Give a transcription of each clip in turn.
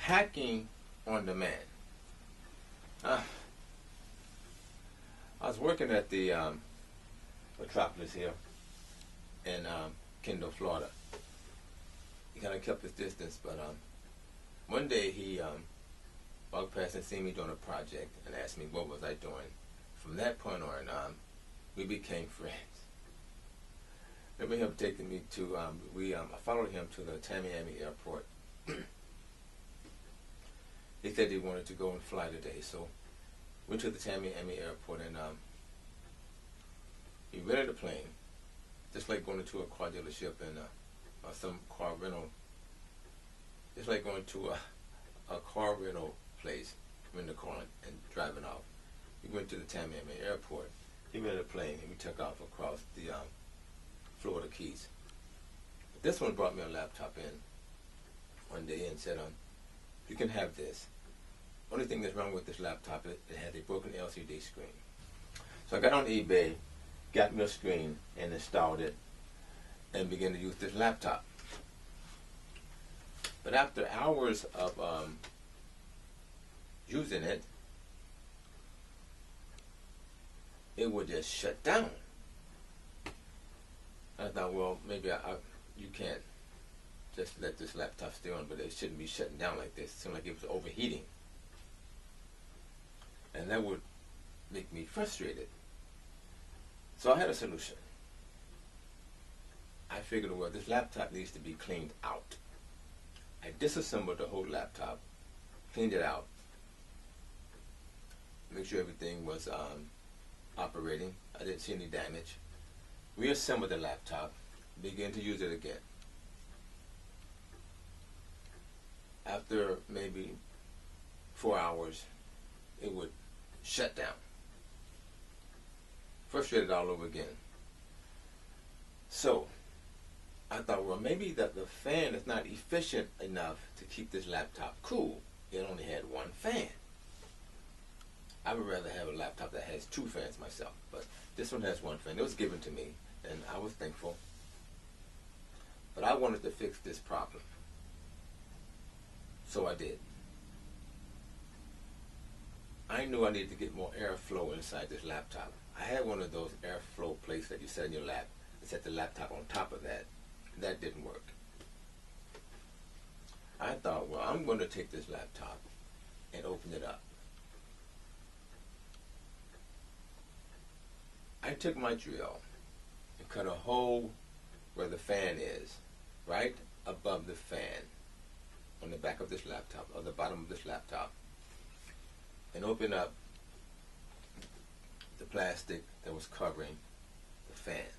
hacking on demand. I was working at the Metropolis here in Kendall, Florida. He kind of kept his distance, but one day he walked past and seen me doing a project and asked me what was I doing. From that point on, we became friends. Remember him taking me to, I followed him to the Tamiami airport. He said he wanted to go and fly today, so went to the Tamiami airport and he rented a plane, just like going to a car dealership and or some car rental. It's like going to a car rental place, renting a car and driving off. We went to the Tamiami airport. He rented a plane and we took off across the Florida Keys. But this one brought me a laptop in one day and said, you can have this. Only thing that's wrong with this laptop, it has a broken LCD screen. So I got on eBay, got me a screen and installed it and began to use this laptop. But after hours of using it, it would just shut down. I thought, well, maybe you can't just let this laptop stay on, but it shouldn't be shutting down like this. It seemed like it was overheating. And that would make me frustrated. So I had a solution. I figured, well, this laptop needs to be cleaned out. I disassembled the whole laptop, cleaned it out, make sure everything was operating. I didn't see any damage. Reassembled the laptop, began to use it again. After maybe 4 hours, it would shut down. Frustrated all over again. So I thought, well, maybe that the fan is not efficient enough to keep this laptop cool. It only had one fan. I would rather have a laptop that has two fans myself, but this one has one fan. It was given to me, and I was thankful. But I wanted to fix this problem. So I did. I knew I needed to get more airflow inside this laptop. I had one of those airflow plates that you set in your lap and set the laptop on top of that. That didn't work. I thought, well, I'm going to take this laptop and open it up. I took my drill and cut a hole where the fan is, right above the fan on the back of this laptop, or the bottom of this laptop, and opened up the plastic that was covering the fan.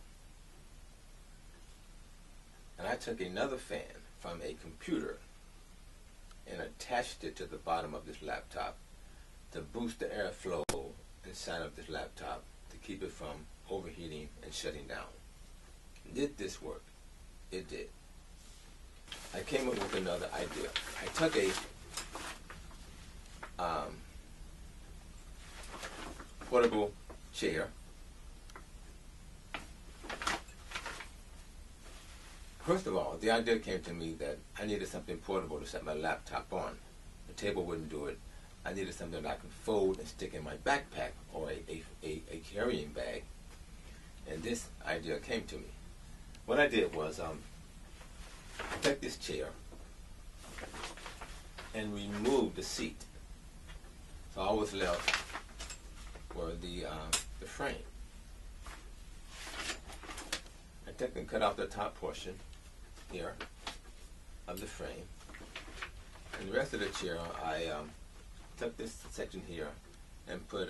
And I took another fan from a computer and attached it to the bottom of this laptop to boost the airflow inside of this laptop to keep it from overheating and shutting down. Did this work? It did. I came up with another idea. I took a portable chair. First of all, the idea came to me that I needed something portable to set my laptop on. The table wouldn't do it. I needed something that I could fold and stick in my backpack or a carrying bag. And this idea came to me. What I did was I took this chair and removed the seat. So all was left were the frame. I took and cut off the top portion here of the frame. And the rest of the chair, I took this section here and put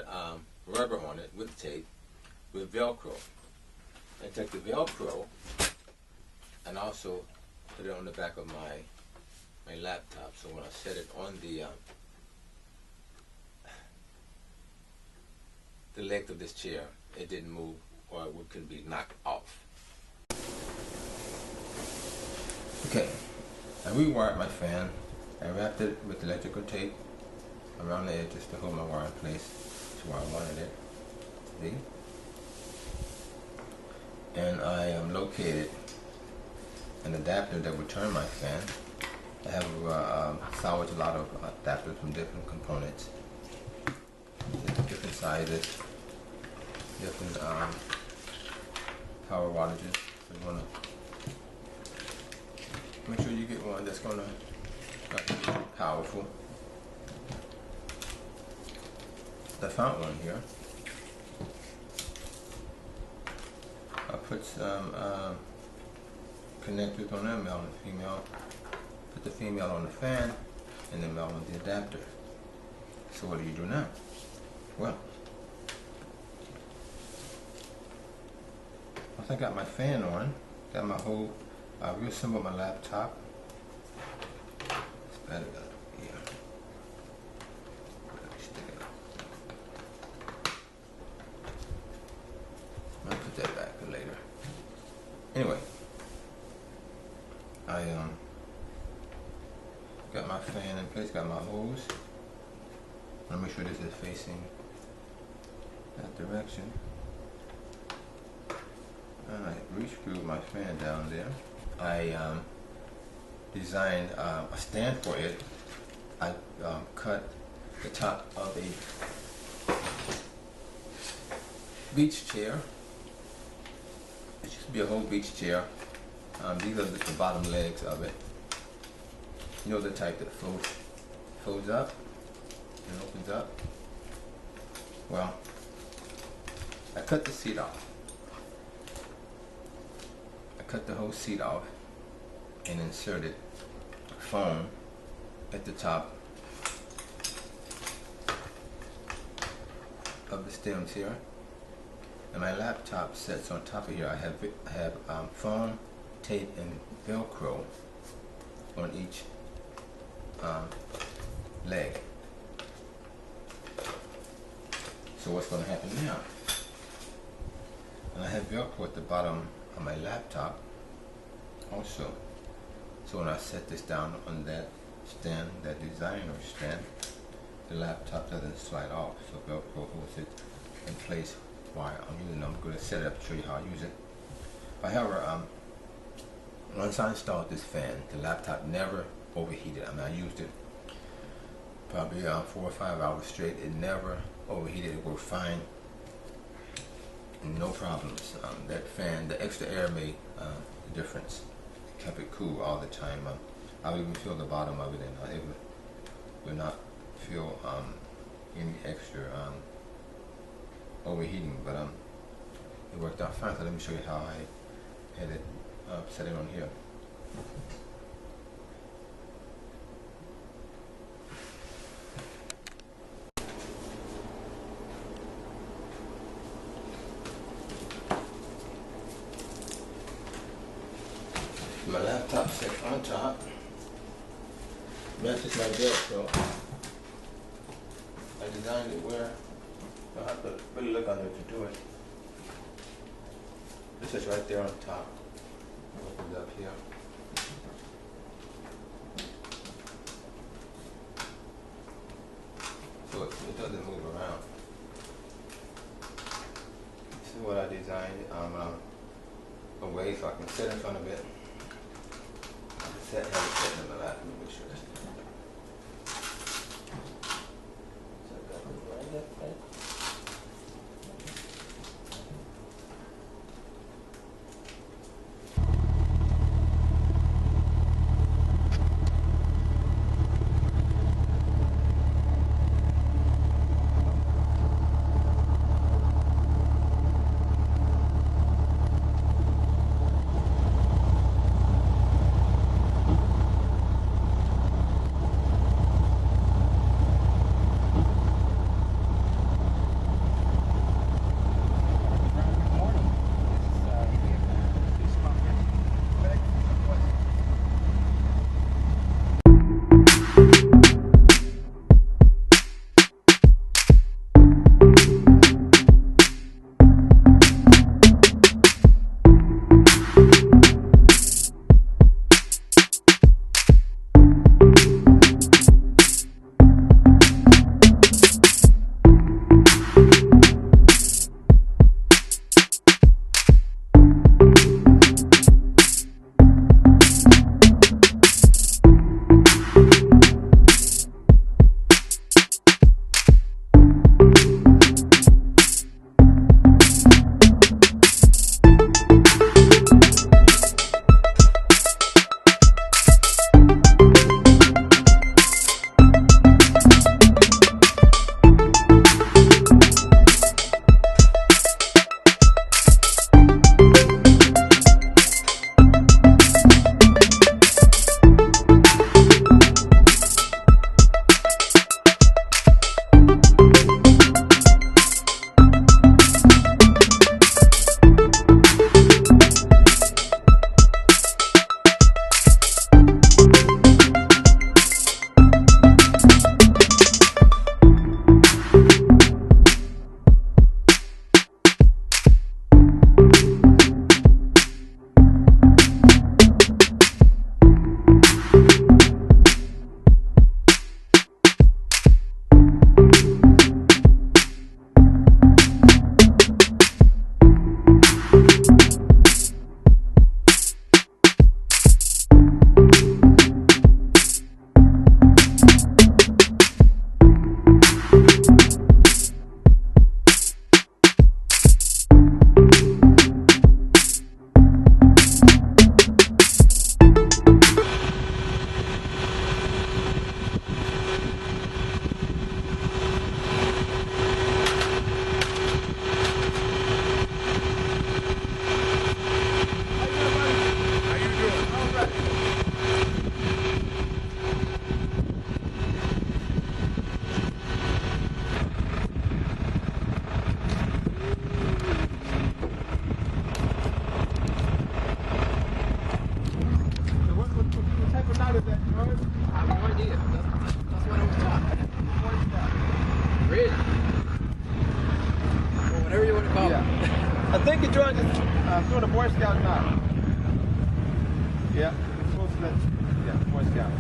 rubber on it with tape, with Velcro. I took the Velcro and also put it on the back of my laptop. So when I set it on the length of this chair, it didn't move or it couldn't be knocked off. Okay, I rewired my fan. I wrapped it with electrical tape around the edges to hold my wire in place to where I wanted it to be. And I located an adapter that would turn my fan I have salvaged a lot of adapters from different components, different sizes, different power wattages. So you want to make sure you get one that's going to be powerful. I found one here. I put some connectors on them, male and female. Put the female on the fan and the male on the adapter. So what do you do now? Well, once I got my fan on, got my whole, reassembled my laptop. It's better here. Stick it up. I'll put that back for later. Anyway, I got my fan in place, got my hose. I want to make sure this is facing that direction. And I re-screwed my fan down there. I designed a stand for it. I cut the top of a beach chair. It used to be a whole beach chair. These are just the bottom legs of it. You know, the type that folds up and opens up. Well, I cut the seat off. I cut the whole seat off and inserted foam at the top of the stems here. And my laptop sits on top of here. I have foam, tape, and Velcro on each leg. So what's going to happen now? And I have Velcro at the bottom of my laptop also. So when I set this down on that stand, that designer stand, the laptop doesn't slide off. So Velcro holds it in place while I'm using it. I'm going to set it up to show you how I use it. However, once I installed this fan, the laptop never overheated. I mean, I used it probably 4 or 5 hours straight. It never overheated. It worked fine. No problems. That fan, the extra air made a difference. It kept it cool all the time. I would even feel the bottom of it, and it would not feel any extra overheating. But it worked out fine. So let me show you how I had it set it on here. My laptop set on top. Matches my Velcro. I designed it where I have to really look under to do it. This is right there on top. Opens up here. So it doesn't move around. This is what I designed a way so I can sit in front of it. Have it set in my lap. Let me make sure that's Scout is that, George? I have no idea. That's what I was taught. Boy Scout. Really? Well, whatever you want to call it. Yeah. I think George is doing a Boy Scout now. Yeah, it's supposed to let, yeah, Boy Scout.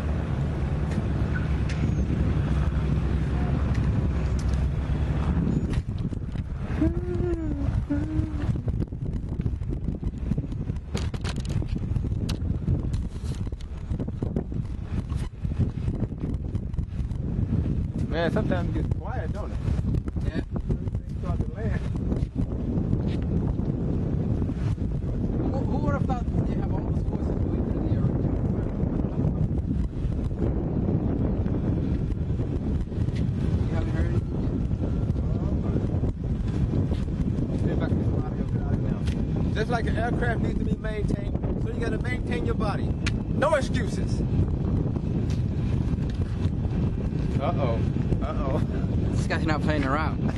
Man, sometimes it gets quiet, don't it? Yeah. Everything starts to land. Who would have thought you have all those voices going through the air? You haven't heard anything See if I can get some audio out of now. Just like an aircraft needs to be maintained, so you got to maintain your body. No excuses. Uh-oh. Uh-oh. yet? This guy's not playing around.